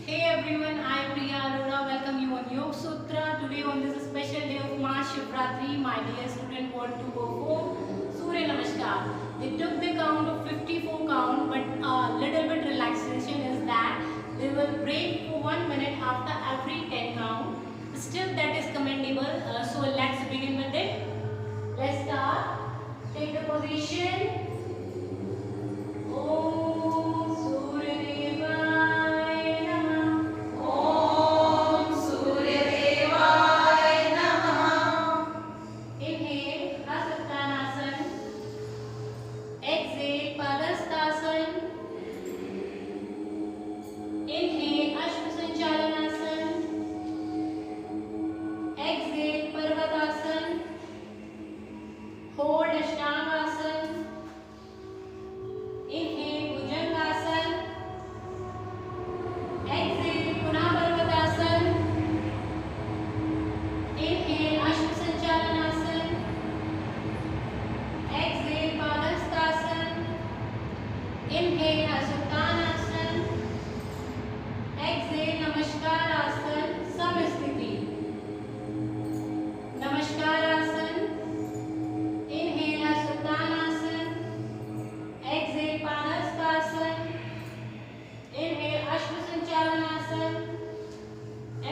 Hey everyone, I am Priya Arora. Welcome you on Yoga Sutra. Today on this special day of Mahashivratri, my dear student want to perform Surya Namaskar. They took the count of 54 count, but a little bit relaxation is that they will break for 1 minute after every 10 count. Still that is commendable. So let's begin with it. Let's start. Take the position. Hold Ashtanga. Inhale Bhujangasana. Exhale Punah Parvatasana. Inhale Ashwasanchalanasana. Exhale Padhastasana. Inhale Asuttanasana. Exhale Namaskaras. Samastiti. Namaskaras. Inhale Asuttanasana. Exhale Padhastasana. Inhale Ashwasanchalanasana.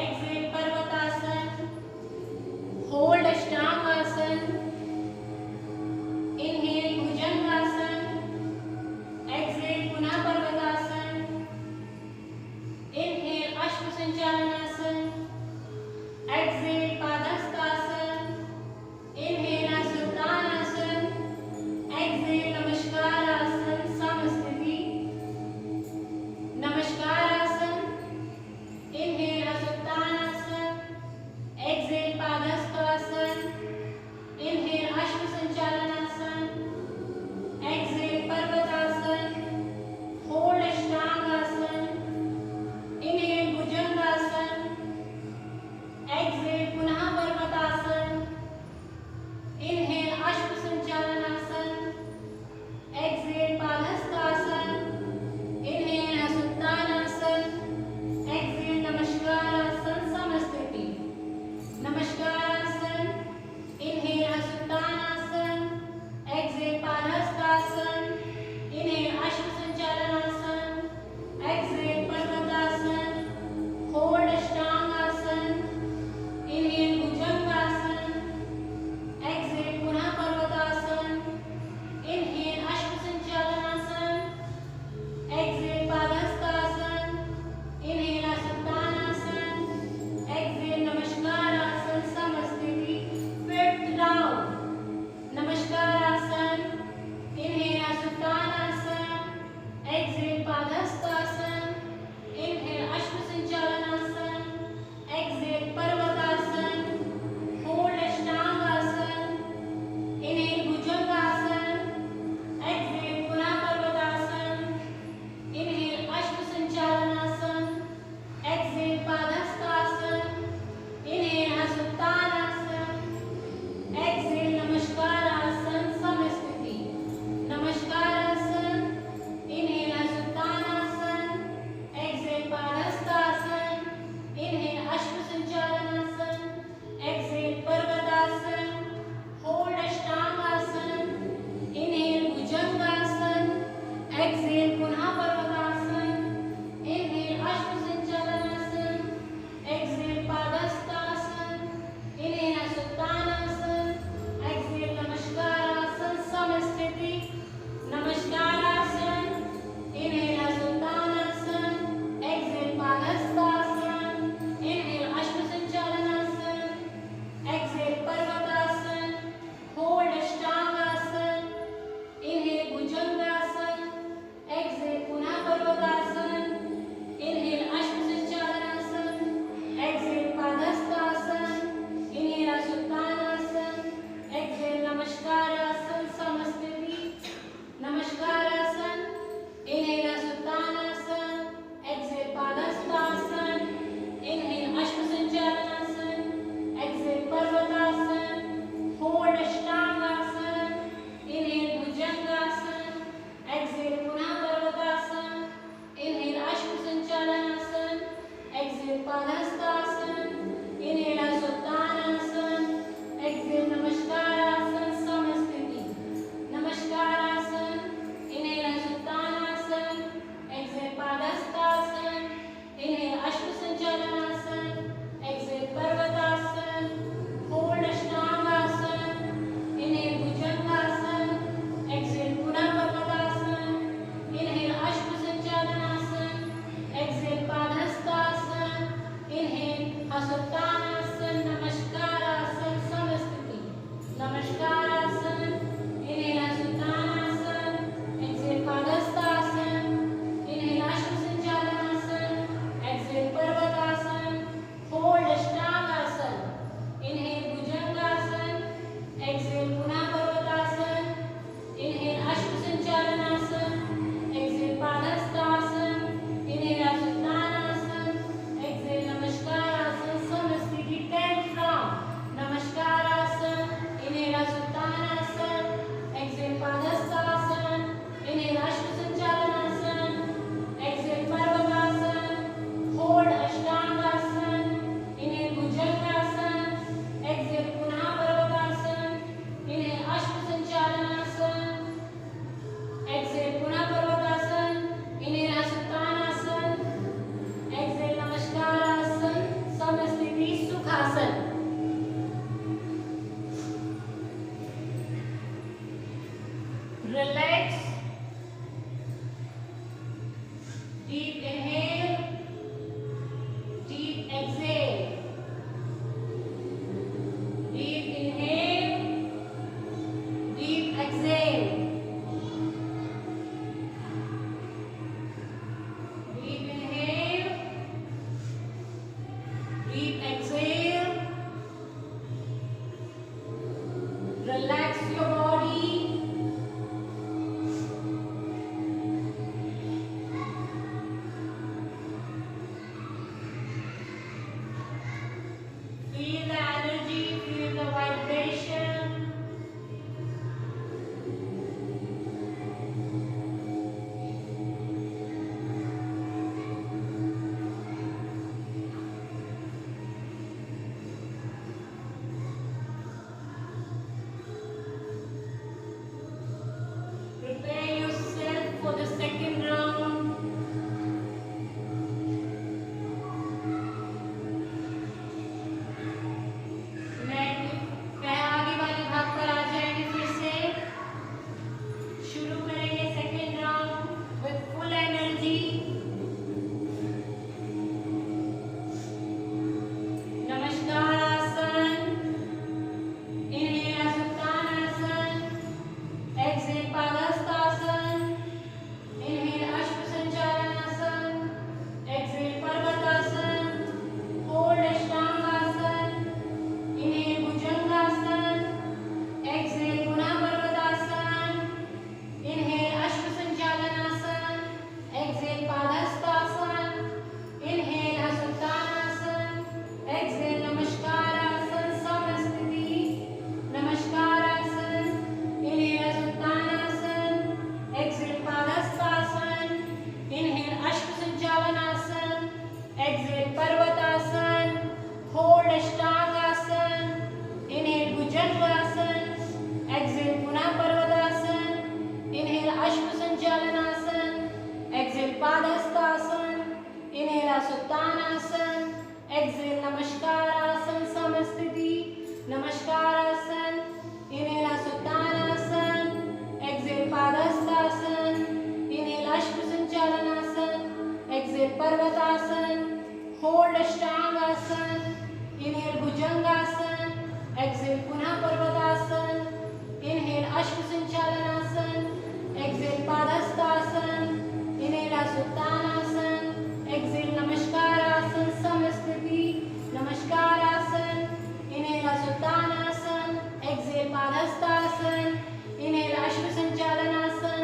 Exhale Parvatasana. Hold Ashtangasana. Inhale Bhujangasana. Exhale Punah Parvatasana. Inhale Ashwasanchalanasana. Exhale Padhastasana. Inhale Asuttanasana. Exhale Namaskaras. Samastiti. Namaskaras. Inhale Asuttanasana. Exhale Padhastasana. Inhale Ashwasanchalanasana. Exhale Parvatasana. Hold Ashtangasana. Inhale Bhujangasana. Feel the energy, feel the vibration. Prepare yourself for the second round. मैं आगे वाले भाग पर आ जाएंगे फिर से शुरू करेंगे second round with full energy. Namaskar asana. Inhale Hastauttanasana. Exhale Padahastasana. Inhale Ashwa Sanchalanasana. Exhale Parvatasana. Hold Ashtangasana. Inhale Bhujangasana. Exhale पुनः Parvatasana. Inhale Ashwa Sanchalanasana. Exhale Padahastasana. Inhale Hastauttanasana. Exhale Namaskarasana Samasthiti. Namaskarasana. Inhale Hastauttanasana. Exhale Padahastasana. Inhale Ashwa Sanchalanasana. Exhale Parvatasana. Hold Ashtangasana. Inhale Bhujangasana. Exhale पुनः Parvatasana. Inhale Ashwa Sanchalanasana. Exhale Padahastasana. Inhale Hastauttanasana. Exhale Namaskarasana Samasthiti. Namaskarasana. Inhale Hastauttanasana. Exhale Padahastasana. Inhale Ashwa Sanchalanasana. Exhale Parvatasana. Hold Ashtangasana. Inhale Bhujangasana. Exhale पुनः Parvatasana. Inhale Ashwa Sanchalanasana. Exhale Padahastasana. Inhale Hastauttanasana. Exhale Namaskarasana Samasthiti. Namaskarasana. Inhale Hastauttanasana. Exhale Padahastasana. Inhale Ashwa Sanchalanasana.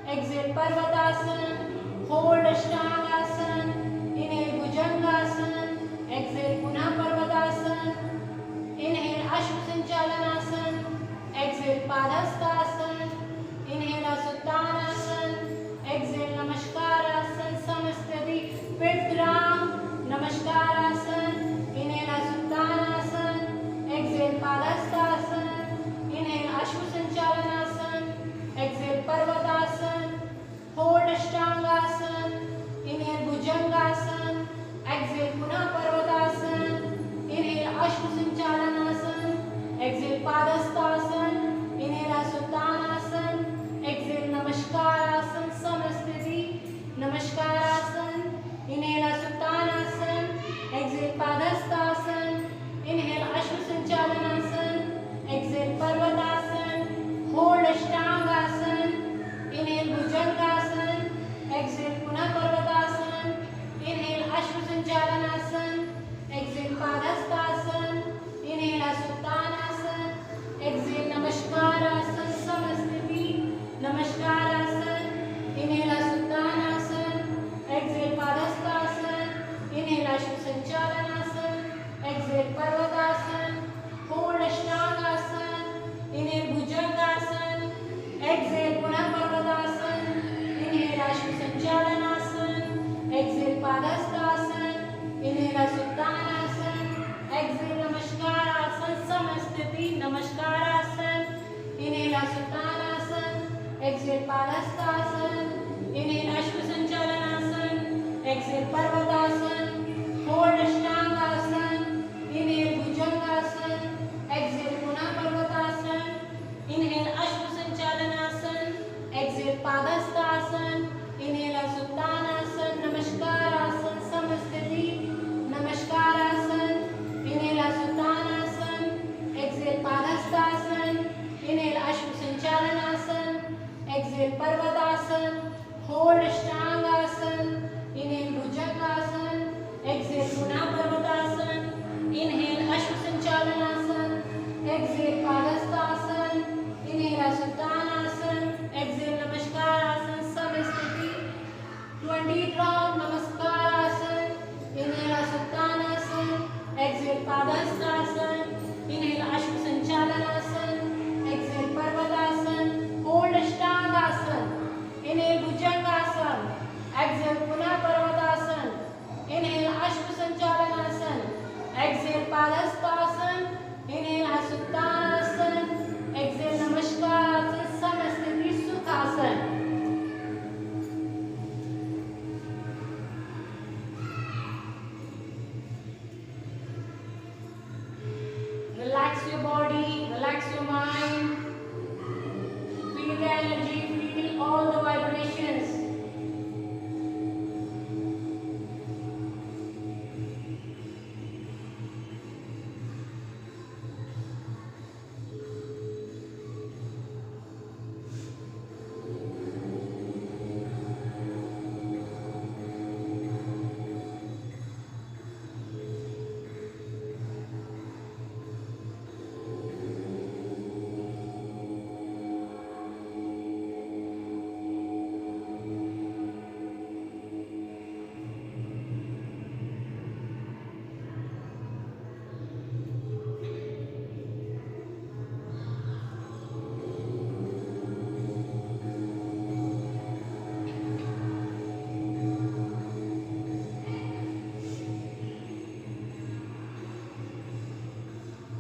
Exhale Parvatasana. Hold Ashtangasana. Inhale Bhujangasana. Exhale पुनः Parvatasana. Inhale Ashwa Sanchalanasana. Exhale Padahastasana. Inhale Hastauttanasana. Exhale Namaskarasana Samasthiti. Fifth round. Namaskarasana. Inhale Hastauttanasana. Exhale Padahastasana. Inhale Ashwa Sanchalanasana. Exhale Parvatasana. Hold Ashtangasana. Inhale Bhujangasana. Exhale पुनः Parvatasana. Inhale Ashwa Sanchalanasana. Exhale Padahastasana. Inhale Hastauttanasana. Exhale Namaskarasana Samasthiti. Namaskarasana. Inhale Hastauttanasana. Exhale Padahastasana. Inhale Ashwa Sanchalanasana. Exhale Parvatasana. Hold Ashtangasana. Inhale Bhujangasana. Exhale पुनः Parvatasana. Inhale Ashwa Sanchalanasana. Exhale Padahastasana. Inhale Hastauttanasana. Exhale Namaskarasana Samasthiti. Namaskarasana. Inhale Hastauttanasana. Exhale Padahastasana. Inhale Ashwa Sanchalanasana. Exhale Parvatasana. Hold Ashtangasana. Inhale Bhujangasana. Exhale पुनः Parvatasana. Inhale Ashwa Sanchalanasana. Exhale Padahastasana. Inhale Hastauttanasana. Exhale Namaskarasana Samasthiti. Namaskarasana. Inhale Hastauttanasana. Exhale Padahastasana. Inhale Ashwa Sanchalanasana. Exhale Parvatasana. Hold Ashtangasana. Inhale Bhujangasana. Exhale पुनः Parvatasana. Inhale Ashwa Sanchalanasana. Exhale Padahastasana. Inhale Hastauttanasana. Namaskarasana energy, feel all the vibrations.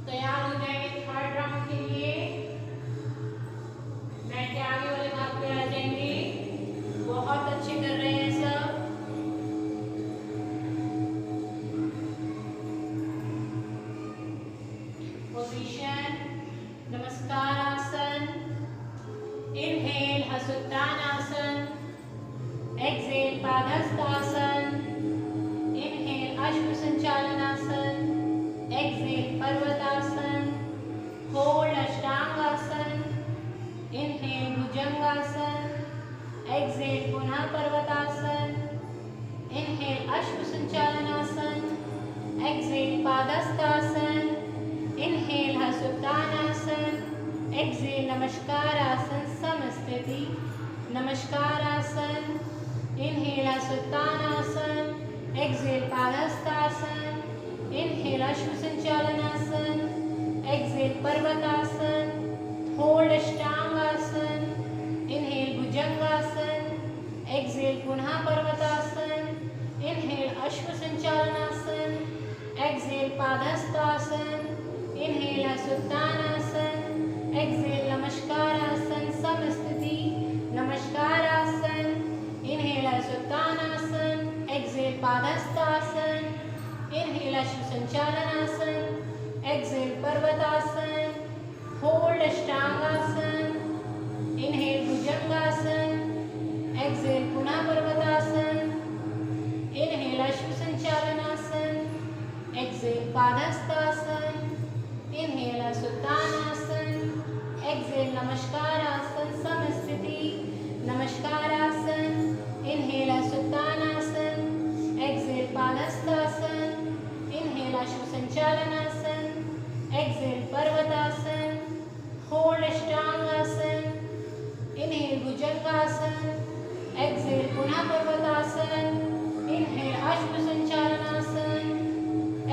तैयार हो जाएंगे third round के लिए। बैठ के आगे वाले भाग पे आ जाएंगे। बहुत अच्छे कर रहे हैं सब। Position Namaskar asana. Inhale Hastauttanasana. Exhale Padahastasana. Inhale Ashwa Sanchalanasana. Exhale Parvatasana. Hold Ashtangasana. Inhale Bhujangasana. Exhale पुनः Parvatasana. Inhale Ashwa Sanchalanasana. Exhale Padahastasana. Inhale Hastauttanasana. Exhale Namaskarasana Samasthiti. Namaskarasana. Inhale Hastauttanasana. Exhale Padahastasana. Inhale Ashwa Sanchalanasana. Exhale Parvatasana. Hold Ashtangasana. Inhale Bhujangasana. Exhale पुनः Parvatasana. Inhale Ashwa Sanchalanasana. Exhale Padahastasana. Inhale Hastauttanasana. Exhale Namaskarasana Samasthiti. Namaskarasana. Inhale Hastauttanasana. Exhale Padahastasana. Inhale Ashwa Sanchalanasana. Exhale Parvatasana. Hold Ashtangasana. Inhale Bhujangasana. Exhale पुनः Parvatasana. Inhale Ashwa Sanchalanasana. Exhale Padahastasana. Inhale Hastauttanasana. Exhale Namaskarasana Samasthiti. Namaskarasana. Inhale Hastauttanasana. Exhale Padahastasana. Inhale Ashwa Sanchalanasana. Exhale Parvatasana. Hold Ashtangasana. Inhale Bhujangasana. Exhale पुनः Parvatasana. Inhale Ashwa Sanchalanasana.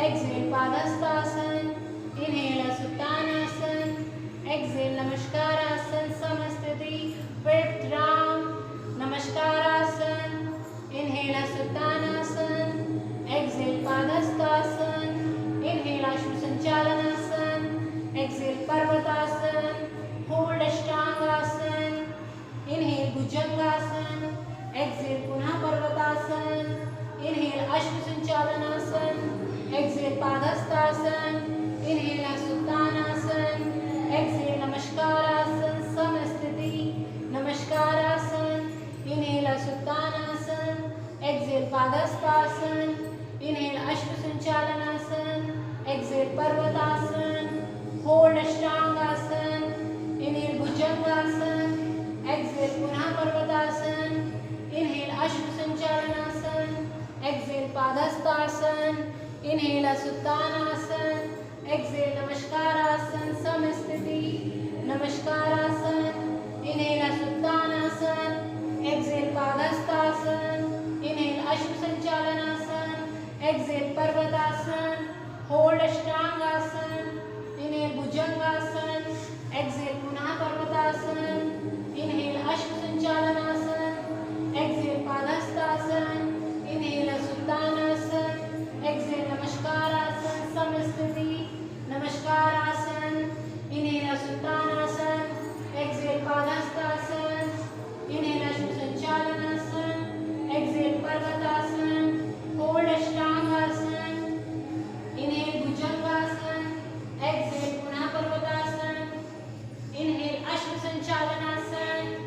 Exhale Padahastasana. Inhale Hastauttanasana. Exhale Namaskarasana Samasthiti. Fifth round Namaskarasana. Inhale Hastauttanasana. Exhale Padahastasana. Inhale Ashwa Sanchalanasana. Exhale Parvatasana. Hold Ashtangasana. Inhale Bhujangasana. Exhale पुनः Parvatasana. Inhale Ashwa Sanchalanasana. Exhale Padahastasana. Inhale Hastauttanasana. Exhale Namaskarasana Samasthiti. Namaskarasana. Inhale Hastauttanasana. Exhale Padahastasana. Inhale Ashwa Sanchalanasana. Exhale Parvatasana. Hold Ashtangasana. Inhale Bhujangasana. Exhale पुनः Parvatasana. Inhale Ashwa Sanchalanasana. Exhale Padahastasana. Inhale Hastauttanasana. Exhale Namaskarasana Samasthiti. Namaskarasana. Inhale Hastauttanasana. Exhale Padahastasana. Inhale Ashwa Sanchalanasana. Exhale Parvatasana. Hold Ashtangasana. Inhale Bhujangasana. Exhale पुनः Parvatasana. Inhale Ashwa Sanchalanasana. Exhale Padahastasana. Inhale Hastauttanasana. Exhale Namaskarasana Samasthiti. Namaskarasana. Inhale Hastauttanasana. Exhale Padahastasana. Inhale Ashwa Sanchalanasana. Exhale Parvatasana. Hold Ashtangasana. Inhale Bhujangasana. Exhale पुनः Parvatasana. Inhale Ashwa Sanchalanasana.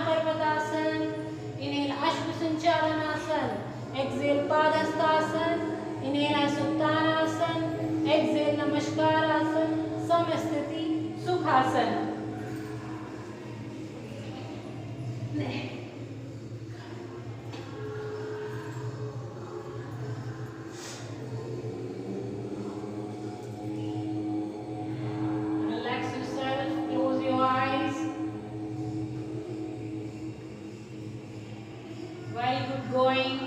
Parvatasana. Inhale Ashwa Sanchalanasana. Exhale Padhastasana. Inhale Asuttanasana. Exhale Namaskarasan. Samasthiti Sukhasana. Relax yourself, close your eyes. Very good going.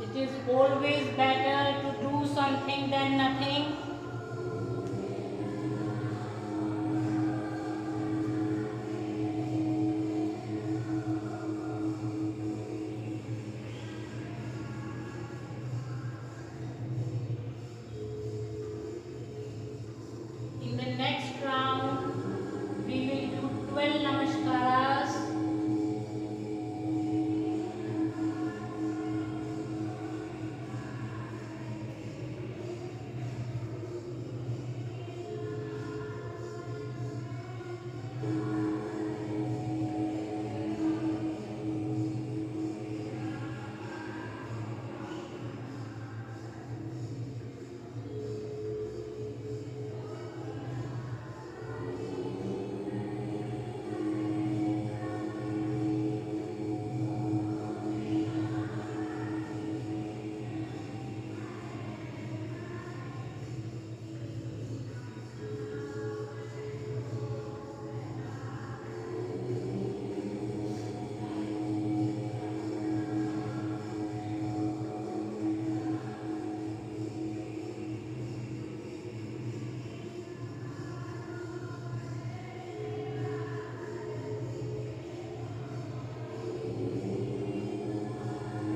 It is always better to do something than nothing. In the next round, we will do 12 Namaskaras.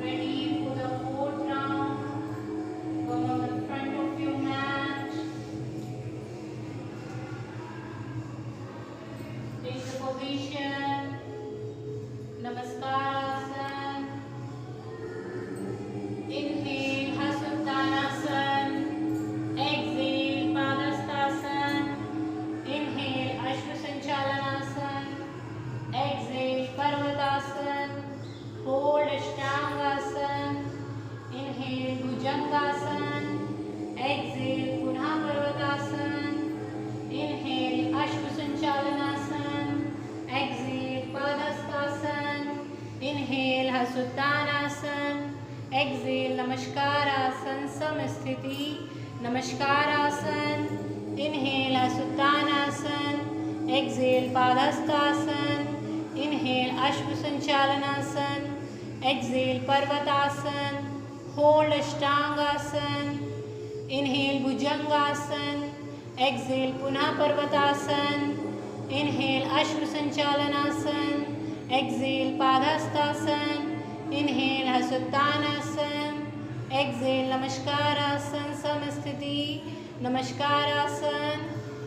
Ready for the fourth round? Come on the front of your mat. Take the position. Namaskarasan. Inhale Hasuttanasana. Exhale Padhastasana. Inhale Ashwa Sanchalanasana. Exhale Parvatasana. Hold Ashtangasana. Inhale Bhujangasana. Exhale Punha Parvatasana. Inhale Ashwa Sanchalanasana. Exhale Padhastasana. Inhale Hasuttanasana. Exhale Namaskarasan. Samasthiti Namaskarasan. Inhale Hasuttanasana. Exhale Padhastasana. Inhale Ashwa Sanchalanasana. Exhale Parvatasana. Hold Ashtangasana. Inhale Bhujangasana. Exhale Punha Parvatasana. Inhale Ashwa Sanchalanasana. Exhale Padhastasana. Inhale Hasuttanasana. Exhale Namaskarasan. Samasthiti Namaskarasan.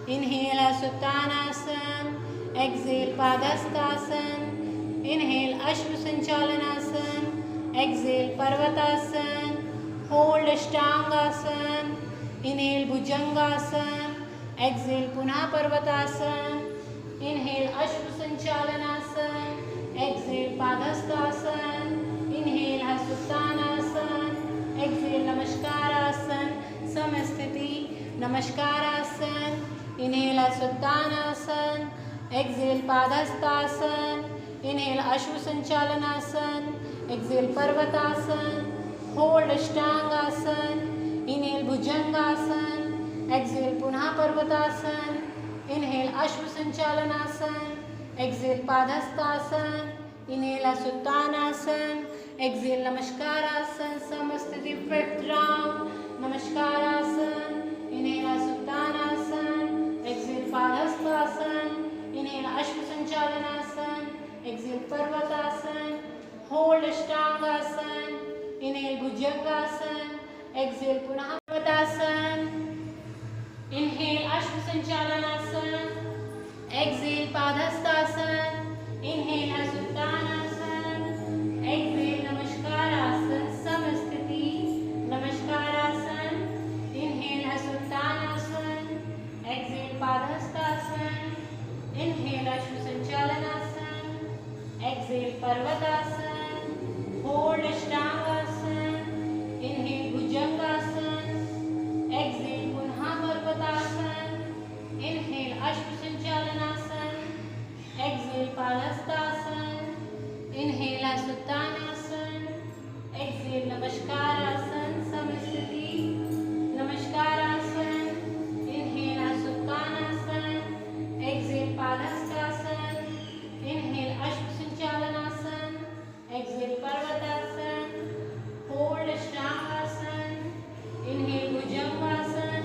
Inhale Hasuttanasana. Exhale Padhastasana. Inhale Ashwa Sanchalanasana. Exhale Parvatasana. Hold Ashtangasana. Inhale Bhujangasana. Exhale Punha Parvatasana. Inhale Ashwa Sanchalanasana. Exhale Padhastasana. Inhale Hasuttanasana. Exhale Namaskarasan. Samasthiti Namaskarasan. Inhale Hasuttanasana. Exhale Padhastasana. Inhale Ashwa Sanchalanasana. Exhale Parvatasana. Hold Ashtangasana. Inhale Bhujangasana. Exhale Punha Parvatasana. Inhale Ashwa Sanchalanasana. Exhale Padhastasana. Inhale Hasuttanasana. Exhale Namaskarasan. Samasthiti fifth round. Namaskarasan. Inhale Hasuttanasana. Exhale Padhastasana. Inhale Ashwa Sanchalanasana. Exhale Parvatasana. Hold Ashtangasana. Inhale Bhujangasana. Exhale Punha Parvatasana. Inhale Ashwa Sanchalanasana. Exhale Padhastasana. Inhale Hasuttanasana. Exhale Namaskarasan. Samasthiti Namaskarasan. Inhale Hasuttanasana. Exhale Padhastasana. Inhale Ashwa Sanchalanasana. exhale Parvatasan, hold Ashtangasan, inhale Bhujangasan, exhale Punha Parvatasan, inhale Ashvasanjalanasan, exhale Palasthasana, inhale Asuttanasana, exhale Namaskarasan, Samasthiti, Namaskarasan, inhale Asuttanasana, exhale Palasthasana, inhale Ashvasanjalanasan, exhale Parvatasan, hold Ashtangasan, inhale Bhujangasan,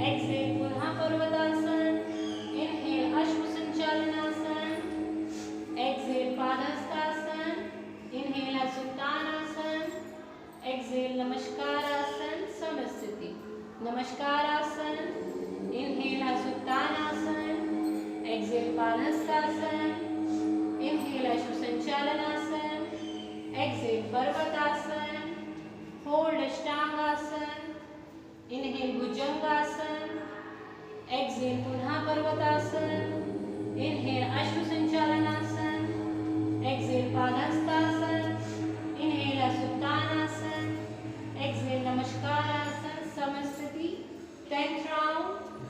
exhale Punha Parvatasan, inhale Ashvasanjalanasan, exhale Padhasthasana, inhale Asuttanasana, exhale Namaskarasan, Samasthiti, Namaskarasan, inhale Asuttanasana, exhale Padhasthasana, inhale Ashvasanjalanasan, exhale Parvatasana, hold Ashtangasana, inhale Bhujangasana, exhale Punha Parvatasana, inhale Ashvasanjalanasan, exhale Padhasthasana, inhale Asuttanasana, exhale Namaskarasan, Samasthiti, 10th round,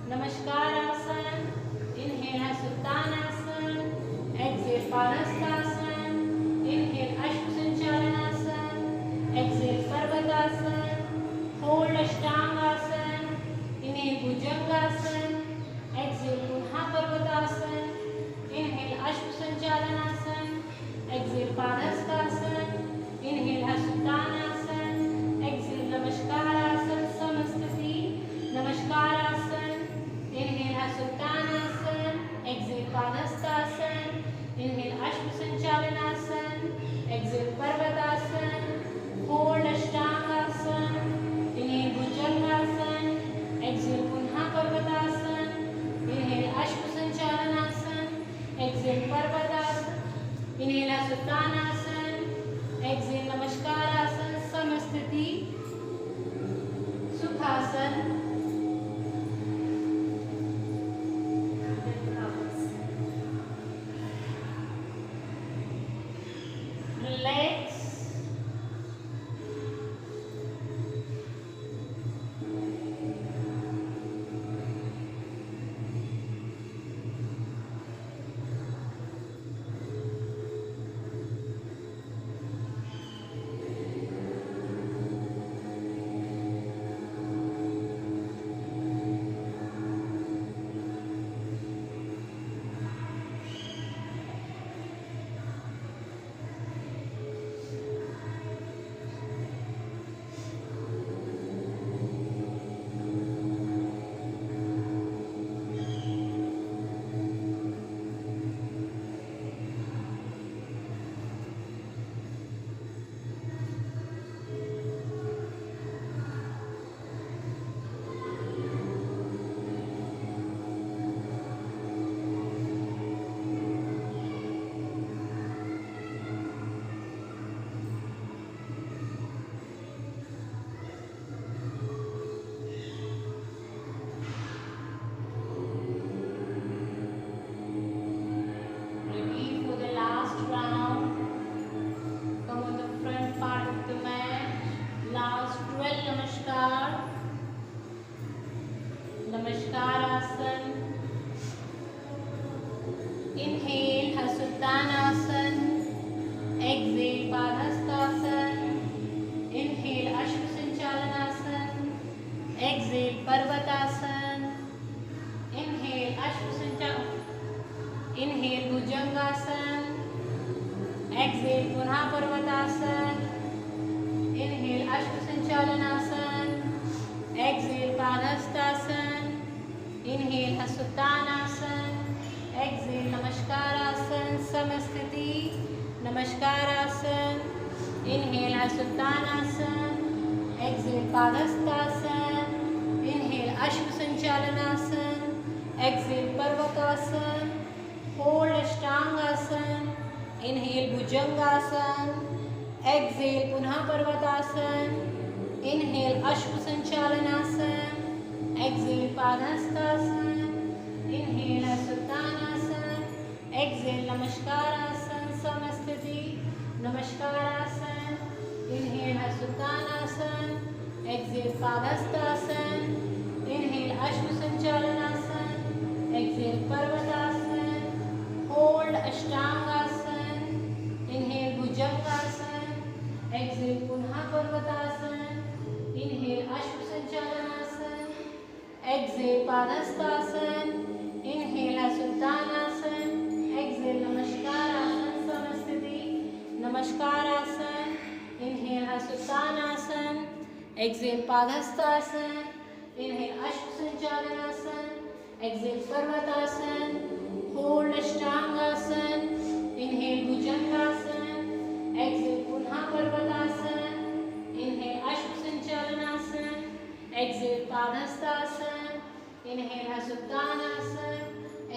Namaskarasan, inhale Asuttanasana, exhale Padhasthasana, inhale Ashvasanjalanasan, exhale Parvatasana, hold Ashtangasana, inhale Bhujangasana, exhale Punha Parvatasana, inhale Ashvasanjalanasan, exhale Padhasthasana, inhale Asuttanasana, exhale Namaskarasan, Samasthiti, Namaskarasan, inhale Asuttanasana, exhale Padhasthasana, inhale Ashvasanjalanasan, exhale Parvatasana, hold Ashtangasana, inhale Bhujangasana, exhale Punha Parvatasana, inhale Ashvasanjalanasan, exhale Parvatasana, inhale Asuttanasana, exhale Namaskarasan, Samasthiti, Sukhasana. Relax. Namaskarasan. Inhale Hasuttanasana. Exhale Padhasthasana. Inhale Ashvasanchalanasana. Exhale Parvatasana. Inhale Ashvasanchalanasana. Inhale Bhujangasana. Exhale Punha Parvatasana. Inhale Ashvasanchalanasana. Exhale Padhasthasana. Inhale Hasuttanasana. Exhale Namaskarasan. Samasthiti. Namaskarasan. Inhale Hasuttanasana. Exhale Padhasthasana. Inhale Ashvasanchalanasana. Exhale Parvatasana. Hold Ashtangasana. Inhale Bhujangasana. Exhale Punha Parvatasana. Inhale Ashvasanchalanasana. Exhale Padhasthasana. Inhale Asuttanasana. Exhale Namaskarasan. Samasthiti. Namaskarasan. Inhale Hasutanasan. Exhale Padhastasan. Inhale Ashvasanchalasan. Exhale Parvatasan. Hold Ashtangasan. Inhale Bhujangasan. Exhale Punha Parvatasan. Inhale Ashvasanchalasan. Exhale Padhastasan. Inhale Hasutanasan. Exhale Namaskarasan. Samasthiti. Namaskarasan. Inhale Hasutanasan. Exhale Padhastasan. Inhale Ashvasanchalasan. Exhale Parvatasan. Hold Ashtangasan. Inhale Bhujangasan. Exhale Punha Parvatasan. Inhale Ashvasanchalasan. Exhale Padhastasan. Inhale Hasutanasan.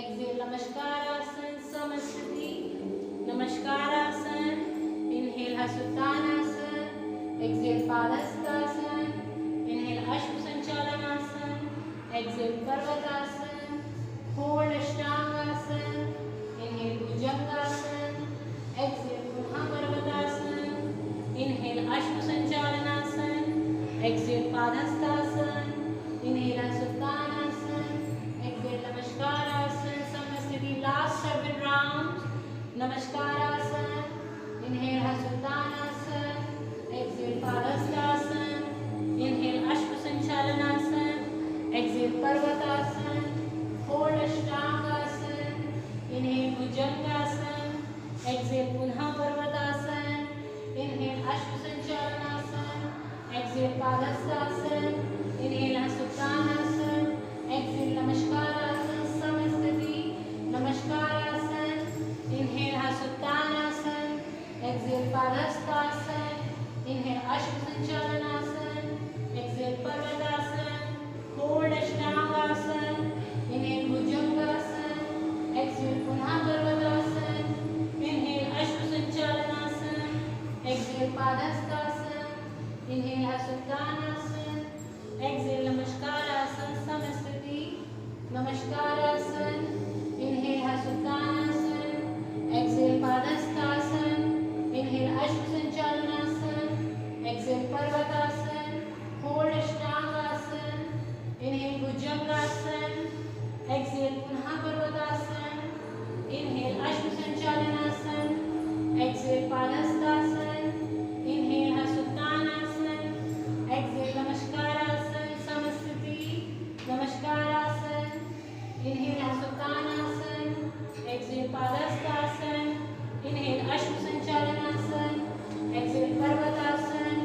Exhale Namaskarasan. Samasthiti. Namaskarasan. Inhale Hasutanasan. Exhale Padhastasan. Inhale Ashvasanchalasan. Exhale Parvatasan. Hold Ashtangasan. Inhale Bhujangasan. Exhale Punha Parvatasan. Inhale Ashvasanchalasan. Exhale Padhastasan. Inhale Hasutanasan. Exhale Namaskarasan. Samasthiti. Last 7 rounds. Namaskarasan. Inhale Hasutanasan. Exhale Padhastasan. Inhale Ashvasanchalasan. Exhale Parvatasan. Hold Ashtangasan. Inhale Bhujangasan. Exhale Punha Parvatasan. Inhale Ashvasanchalasan. Exhale Padhastasan. Inhale Hasutanasan. Exhale Namaskarasan. Samasthiti. Namaskarasan. Inhale Hasutanasan. Exhale Padhastasan. Inhale Ashvasanchalasan. Exhale Parvatasan. Hold Ashtangasan. Inhale Bhujangasan. Exhale Punha Parvatasan. Inhale Ashvasanchalasan. Exhale Padhastasan. Inhale Hasutanasan. Exhale Namaskarasan. Samasthiti. Namaskarasan. Inhale Hasutanasan. Exhale Padhastasan. Inhale Ashvasanchalasan. Exhale Parvatasan. Hold Ashtangasan. Inhale Bhujangasan. Exhale Punha Parvatasan. Inhale Ashvasanchalasan. Exhale Padhastasan. Inhale Hasutanasan. Exhale Namaskarasan. Samasthiti. Namaskarasan. Inhale Hasutanasan. Exhale Padhastasan. Inhale Ashvasanchalasan. Exhale Parvatasan.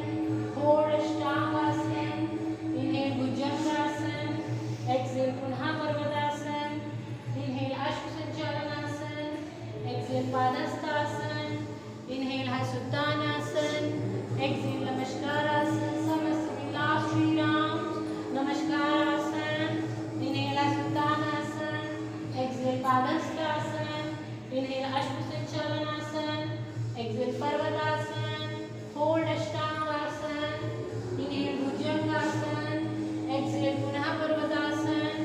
Hold Ashtangasan. Inhale Bhujangasan. Exhale Punha Parvatasan. Inhale Ashvasanchalasan. Exhale Padhastasan. Inhale Hasutanasan. Exhale Namaskarasan. Samasthiti. Last 3 rounds. Namaskarasan. Inhale Hasutanasan. Exhale Padhastasan. Inhale Ashvasanchalasan. Exhale Parvatasan. Hold Ashtangasan. Inhale Bhujangasan. Exhale Punha Parvatasan.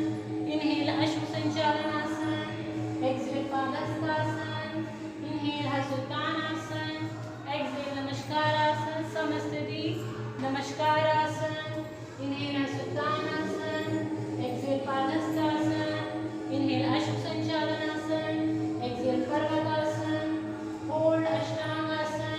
Inhale Ashvasanchalasan. Exhale Padhastasan. Inhale Hasutanasan. Exhale Namaskarasan. Samasthiti. Namaskarasan. Inhale Hasutanasan. Exhale Padhastasan. Inhale Ashvasanchalasan. Exhale Parvatasan. Hold Ashtangasan.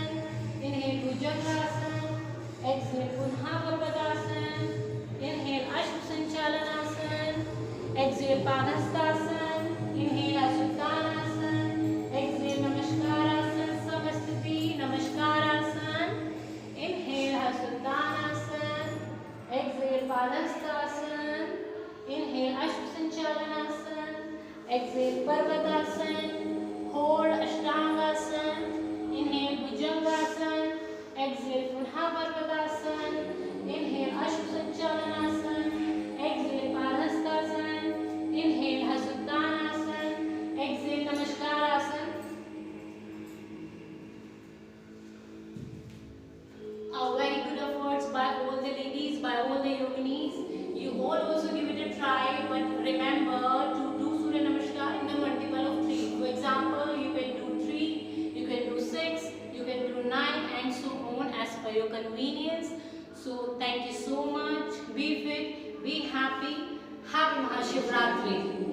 convenience. So thank you so much. Be fit, be happy. Happy Mahashivratri.